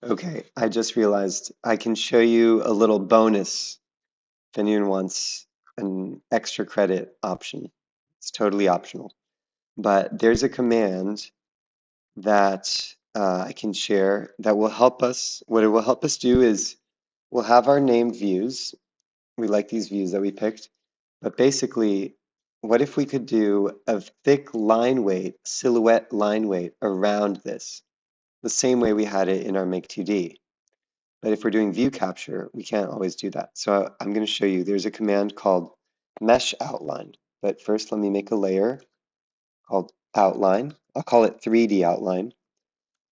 Okay, I just realized I can show you a little bonus if anyone wants an extra credit option. It's totally optional. But there's a command that I can share that will help us. What it will help us do is we'll have our named views. We like these views that we picked. But basically, what if we could do a thick line weight, silhouette line weight around this, the same way we had it in our Make 2D? But if we're doing view capture, we can't always do that. So I'm going to show you, there's a command called mesh outline. But first, let me make a layer called outline. I'll call it 3D outline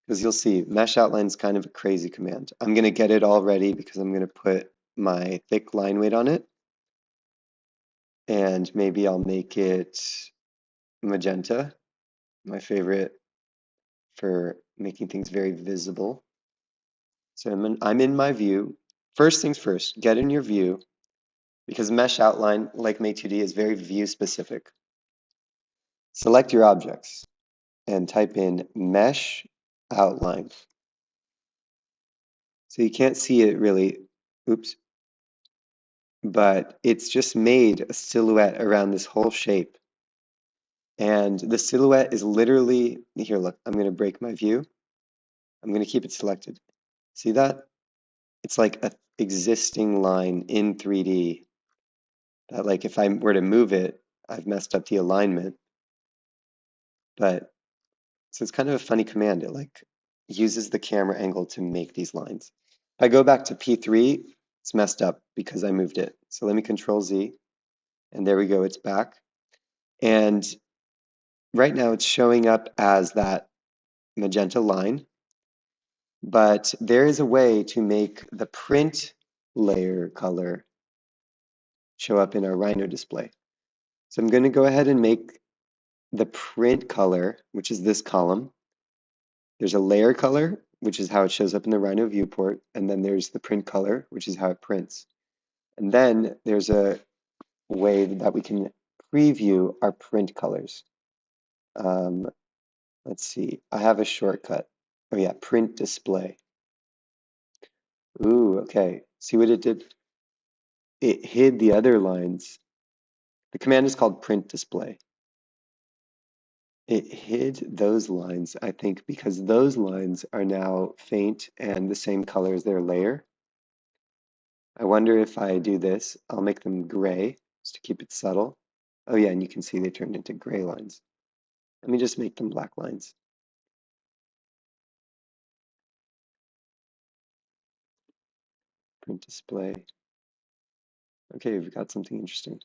because you'll see mesh outline is kind of a crazy command. I'm going to get it all ready because I'm going to put my thick line weight on it. And maybe I'll make it magenta, my favorite for making things very visible. So I'm in my view. First things first, get in your view. Because mesh outline, like Mate2D, is very view specific. Select your objects and type in mesh outline. So you can't see it really, oops, but it's just made a silhouette around this whole shape. And the silhouette is literally, here, look, I'm going to break my view. I'm going to keep it selected. See that? It's like a existing line in 3D that, like, if I were to move it, I've messed up the alignment. But so it's kind of a funny command. It like uses the camera angle to make these lines. If I go back to P3, it's messed up because I moved it. So let me Control Z, and there we go, it's back. And right now it's showing up as that magenta line, but there is a way to make the print layer color show up in our Rhino display. So I'm going to go ahead and make the print color, which is this column. There's a layer color, which is how it shows up in the Rhino viewport, and then there's the print color, which is how it prints. And then there's a way that we can preview our print colors. Um, let's see, I have a shortcut. Oh yeah, print display. Ooh, okay. See what it did? It hid the other lines. The command is called print display. It hid those lines, I think, because those lines are now faint and the same color as their layer. I wonder if I do this, I'll make them gray just to keep it subtle. Oh yeah, and you can see they turned into gray lines. Let me just make them black lines. Print display. Okay, we've got something interesting.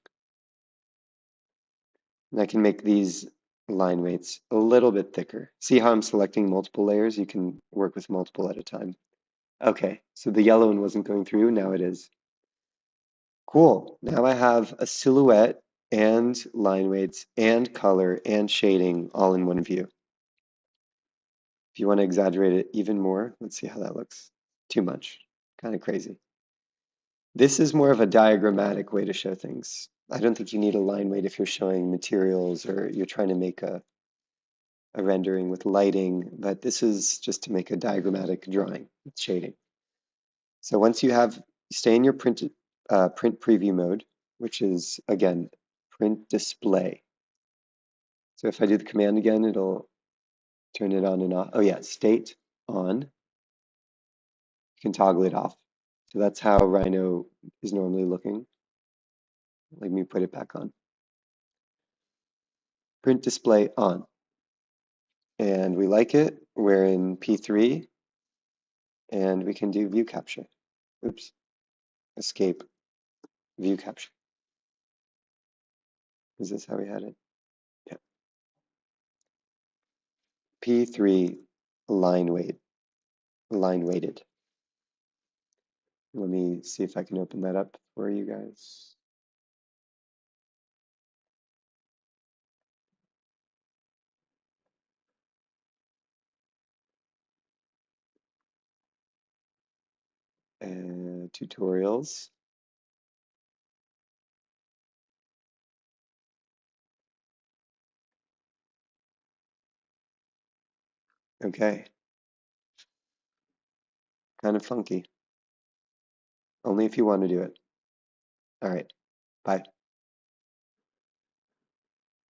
And I can make these line weights a little bit thicker. See how I'm selecting multiple layers? You can work with multiple at a time. Okay, so the yellow one wasn't going through, now it is. Cool. Now I have a silhouette and line weights and color and shading all in one view. If you want to exaggerate it even more, let's see how that looks. Too much. Kind of crazy. This is more of a diagrammatic way to show things. I don't think you need a line weight if you're showing materials or you're trying to make a rendering with lighting, but this is just to make a diagrammatic drawing with shading. So once you have, stay in your print preview mode, which is, again, print display. So if I do the command again, it'll turn it on and off. Oh yeah, state on. You can toggle it off. So that's how Rhino is normally looking. Let me put it back on. Print display on. And we like it. We're in P3 and we can do view capture. Oops, escape, view capture. Is this how we had it? Yeah. P3 line weight, line weighted. Let me see if I can open that up for you guys. Tutorials. Okay. Kind of funky. Only if you want to do it. All right. Bye.